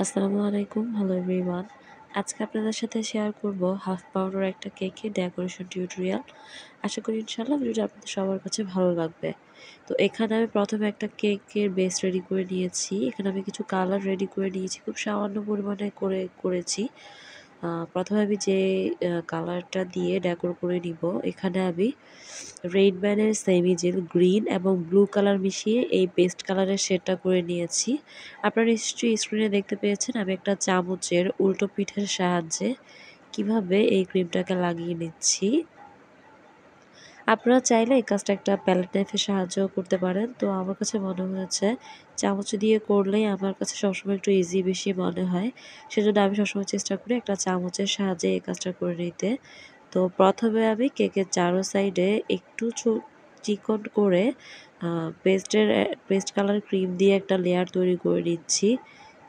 আসসালামু আলাইকুম, hello everyone. আজকে আপনাদের সাথে শেয়ার করব হাফ পাউন্ডের একটা কেকের ডেকোরেশন টিউটোরিয়াল। আশা করি ইনশাআল্লাহ ভিডিওটা আপনাদের সবার কাছে ভালো লাগবে। তো এখানে আমি প্রথমে একটা কেকের বেস রেডি করে নিয়েছি। এখানে আমি কিছু কালার রেডি করে নিয়েছি, খুব সামান্য পরিমাণে করেছি। প্রথমে আমি যে কালারটা দিয়ে ডেকোর করে নিব, এখানে আমি রেইনম্যানের সেমি জেল গ্রিন এবং ব্লু কালার মিশিয়ে এই পেস্ট কালারের শেডটা করে নিয়েছি। আপনারা নিশ্চয়ই স্ক্রিনে দেখতে পেয়েছেন আমি একটা চামচের উল্টো পিঠের সাহায্যে কিভাবে এই ক্রিমটাকে লাগিয়ে নিচ্ছি। আপনারা চাইলে এই কাজটা একটা প্যালেট নাইফের সাহায্যেও করতে পারেন। তো আমার কাছে মনে হয়েছে চামচ দিয়ে করলেই আমার কাছে সবসময় একটু ইজি বেশি মনে হয়। সেজন্য আমি সবসময় চেষ্টা করি একটা চামচের সাহায্যে এই কাজটা করে নিতে। তো প্রথমে আমি কেকের চারো সাইডে একটু চিকন করে পেস্ট কালার ক্রিম দিয়ে একটা লেয়ার তৈরি করে নিচ্ছি।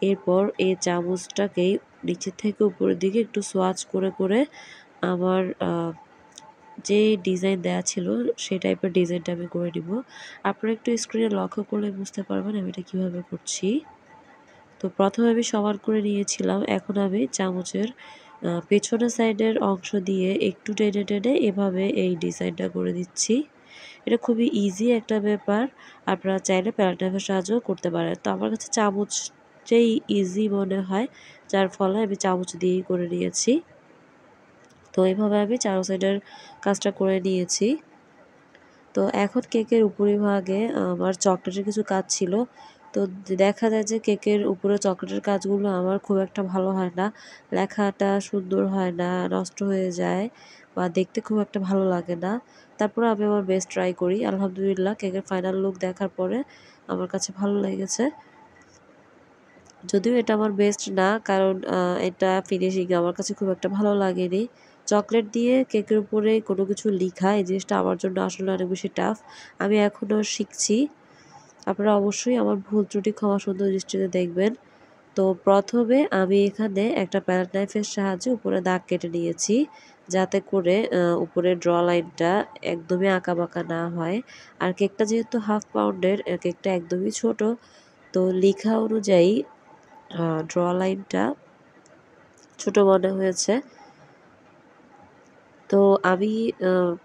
এরপর এই চামচটাকেই নিচের থেকে উপরের দিকে একটু সোয়াচ করে আমার যে ডিজাইন দেয়া ছিল সেই টাইপের ডিজাইনটা আমি করে নিব। আপনারা একটু স্ক্রিনে লক্ষ্য করলে বুঝতে পারবেন আমি এটা কিভাবে করছি। তো প্রথমে আমি সমান করে নিয়েছিলাম। এখন আমি চামচের পেছনের সাইডের অংশ দিয়ে একটু টেনে এভাবে এই ডিজাইনটা করে দিচ্ছি। এটা খুবই ইজি একটা ব্যাপার। আপনারা চাইলে প্যালেট নাইফের সাহায্যেও করতে পারেন। তো আমার কাছে চামচটাই ইজি মনে হয়, যার ফলে আমি চামচ দিয়েই করে নিয়েছি। তো এভাবে আমি চারো সাইডের কাজটা করে নিয়েছি। তো এখন কেকের উপরিভাগে আমার চকলেটের কিছু কাজ ছিল। তো দেখা যায় যে কেকের উপরে চকলেটের কাজগুলো আমার খুব একটা ভালো হয় না। লেখাটা সুন্দর হয় না, নষ্ট হয়ে যায় বা দেখতে খুব একটা ভালো লাগে না। তারপরে আমি আমার বেস্ট ট্রাই করি। আলহামদুলিল্লাহ কেকের ফাইনাল লুক দেখার পরে আমার কাছে ভালো লেগেছে। যদিও এটা আমার বেস্ট না, কারণ এটা ফিনিশিং আমার কাছে খুব একটা ভালো লাগেনি। চকলেট দিয়ে কেকের উপরে কোনো কিছু লিখা এই জিনিসটা আমার জন্য আসলে অনেক বেশি টাফ। আমি এখনও শিখছি। আপনারা অবশ্যই আমার ভুল ত্রুটি ক্ষমা সুন্দর দৃষ্টিতে দেখবেন। তো প্রথমে আমি এখানে একটা প্যালেট নাইফের সাহায্যে উপরে দাগ কেটে নিয়েছি, যাতে করে উপরের ড্র লাইনটা একদমই আঁকাবাঁকা না হয়। আর কেকটা যেহেতু হাফ পাউন্ডের, কেকটা একদমই ছোট, তো লেখা অনুযায়ী ড্র লাইনটা ছোট মনে হয়েছে। তো আমি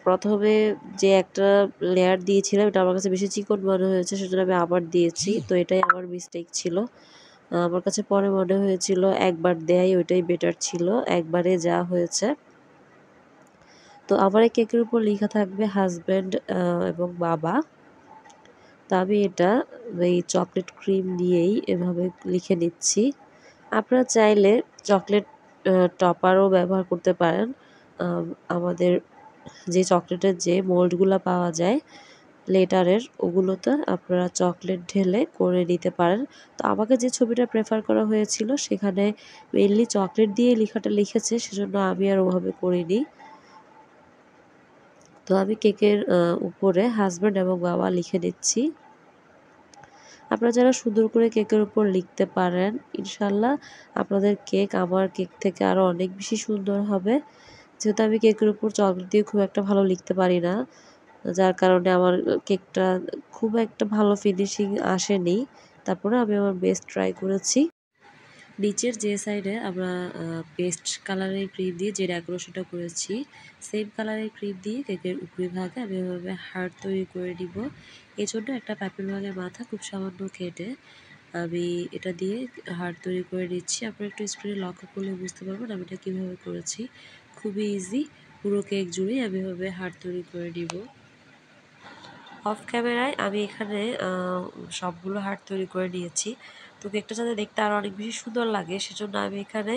প্রথমে যে একটা লেয়ার দিয়েছিলাম এটা আমার কাছে বেশি চিকন মনে হয়েছে, সেজন্য আমি আবার দিয়েছি। তো এটাই আমার মিস্টেক ছিল। আমার কাছে পরে মনে হয়েছিল একবার দেয়াই ওইটাই বেটার ছিল, একবারে যা হয়েছে। তো আমার এই কেকের উপর লেখা থাকবে হাসব্যান্ড এবং বাবা। তো আমি এটা এই চকলেট ক্রিম দিয়েই এভাবে লিখে নিচ্ছি। আপনারা চাইলে চকলেট টপারও ব্যবহার করতে পারেন। আম আমাদের যে চকলেটের যে মোল্ডগুলা পাওয়া যায় লেটারের, ওগুলোতে আপনারা চকলেট ঢেলে করে নিতে পারেন। তো আমাকে যে ছবিটা প্রেফার করা হয়েছিল সেখানে মেইনলি চকলেট দিয়ে লেখাটা লিখেছে, সেজন্য আমি আর ওভাবে করিনি। তো আমি কেকের উপরে হাসব্যান্ড এবং বাবা লিখে নিচ্ছি। আপনারা যারা সুন্দর করে কেকের উপর লিখতে পারেন, ইনশাল্লাহ আপনাদের কেক আমার কেক থেকে আরও অনেক বেশি সুন্দর হবে। যেহেতু আমি কেকের উপর চকলেট দিয়ে খুব একটা ভালো লিখতে পারি না, যার কারণে আমার কেকটা খুব একটা ভালো ফিনিশিং আসেনি। তারপরে আমি আমার বেস্ট ট্রাই করেছি। নিচের যে সাইডে আমরা পেস্ট কালারের ক্রিম দিয়ে যে ডেকোরেশনটা করেছি, সেম কালারের ক্রিম দিয়ে কেকের উপরিভাগে আমি এভাবে হার্ট তৈরি করে নিব। এজন্য একটা পাপেল বাগের মাথা খুব সামান্য কেটে আমি এটা দিয়ে হার্ট তৈরি করে নিচ্ছি। আপনারা একটু স্ক্রিনে লক্ষ্য করলে বুঝতে পারবেন আমি এটা কীভাবে করেছি। খুবই ইজি, পুরো কেক জুড়েই আমি এভাবে হার্ট তৈরি করে নিব। অফ ক্যামেরায় আমি এখানে সবগুলো হার্ট তৈরি করে নিয়েছি। তো কেকটা যাতে দেখতে আরও অনেক বেশি সুন্দর লাগে, সেজন্য আমি এখানে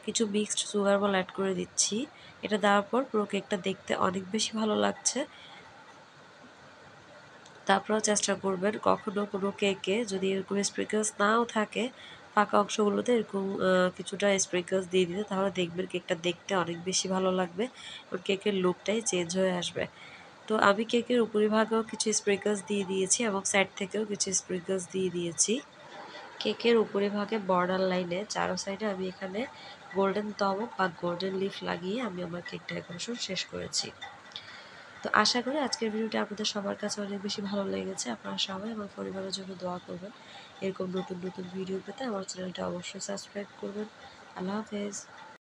কিছু মিক্সড সুগার বল অ্যাড করে দিচ্ছি। এটা দেওয়ার পর পুরো কেকটা দেখতে অনেক বেশি ভালো লাগছে। তারপরেও চেষ্টা করবেন কখনো কোনো কেকে যদি এরকম স্প্রিঙ্কলস নাও থাকে, ফাঁকা অংশগুলোতে এরকম কিছুটা স্প্রিঙ্কলস দিয়ে দিতে, তাহলে দেখবেন কেকটা দেখতে অনেক বেশি ভালো লাগবে এবং কেকের লুকটাই চেঞ্জ হয়ে আসবে। তো আমি কেকের উপরিভাগেও কিছু স্প্রিঙ্কলস দিয়ে দিয়েছি এবং সাইড থেকেও কিছু স্প্রিঙ্কলস দিয়ে দিয়েছি। কেকের উপরিভাগে বর্ডার লাইনে চারো সাইডে আমি এখানে গোল্ডেন তমক বা গোল্ডেন লিফ লাগিয়ে আমি আমার কেক ডেকোরেশন শেষ করেছি। তো আশা করি আজকের ভিডিওটি আপনাদের সবার কাছে অনেক বেশি ভালো লেগেছে। আপনারা সবাই আমার পরিবারের জন্য দোয়া করবেন। এরকম নতুন নতুন ভিডিও পেতে আমার চ্যানেলটা অবশ্যই সাবস্ক্রাইব করবেন। আল্লাহ হাফেজ।